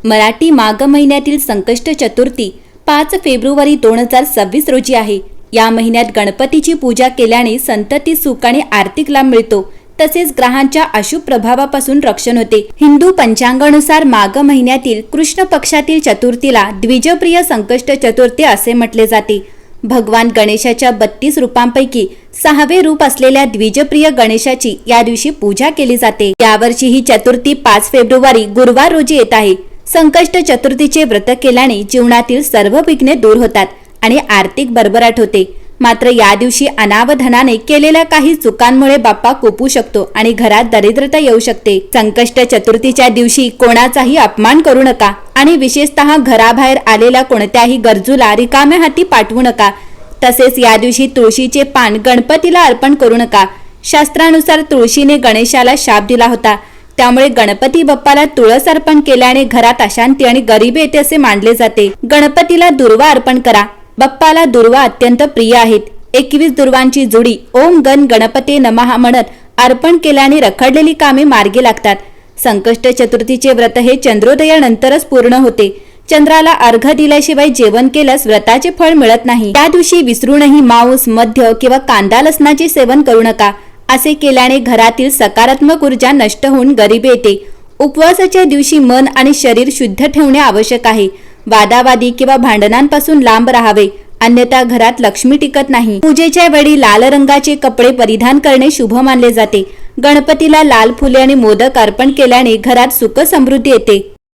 मराठी माघ महिन्यातील संकष्ट चतुर्थी 5 फेब्रुवारी 2026 रोजी आहे। या महिन्यात गणपतीची पूजा केल्याने संतती सुख आणि आर्थिक लाभ मिळतो, तसेच ग्रहांच्या अशुभ प्रभावापासून रक्षण होते। हिंदू पंचांगानुसार माघ महिन्यातील कृष्ण पक्षातील चतुर्थीला द्विजप्रिय संकष्ट चतुर्थी असे म्हटले जाते। भगवान गणेशाच्या 32 रूपांपैकी 6वे रूप असलेल्या द्विजप्रिय गणेशाची या दिवशी पूजा केली जाते। यावर्षी ही चतुर्थी 5 फेब्रुवारी गुरुवार रोजी येत आहे। संकष्ट चतुर्थीचे व्रत केल्याने जीवनातील सर्व विघ्ने दूर होतात आणि आर्थिक भरभराट होते। मात्र या दिवशी अनावधानाने केलेल्या काही चुकांमुळे बाप्पा कोपू शकतो आणि घरात दरिद्रता येऊ शकते। संकष्ट चतुर्थीच्या दिवशी कोणाचाही अपमान करू नका आणि विशेषतः घराबाहेर आलेल्या कोणत्याही गरजूला रिकाम्या हाती पाठवू नका। तसेच या दिवशी तुळशीचे पान गणपतीला अर्पण करू नका। शास्त्रानुसार तुळशीने गणेशाला शाप दिला होता, त्यामुळे गणपती बाप्पाला तुळस अर्पण केल्याने घरात अशांती आणि गरिबी येते असे मानले जाते। गणपतीला दुर्वा अर्पण करा। बाप्पाला दुर्वा अत्यंत प्रिय आहेत। 21 दुर्वांची जोडी ओम गण गणपते नमः म्हणत अर्पण केल्याने रखडलेली कामे मार्गी लागतात। संकष्ट चतुर्थीचे व्रत हे चंद्रोदयानंतरच पूर्ण होते। चंद्राला अर्घ दिल्याशिवाय जेवण केल्यास व्रताचे फळ मिळत नाही। त्या दिवशी विसरूनही मांस, मद्य किंवा कांदा लसणाचे सेवन करू नका। असे केल्याने घरातील सकारात्मक ऊर्जा नष्ट होऊन गरिबी येते। उपवासाच्या दिवशी मन आणि शरीर शुद्ध ठेवणे आवश्यक आहे। वादावादी किंवा भांडणांपासून लांब राहावे, अन्यथा घरात लक्ष्मी टिकत नाही। पूजेच्या वेळी लाल रंगाचे कपडे परिधान करणे शुभ मानले जाते। गणपतीला लाल फुले आणि मोदक अर्पण केल्याने घरात सुख समृद्धी येते।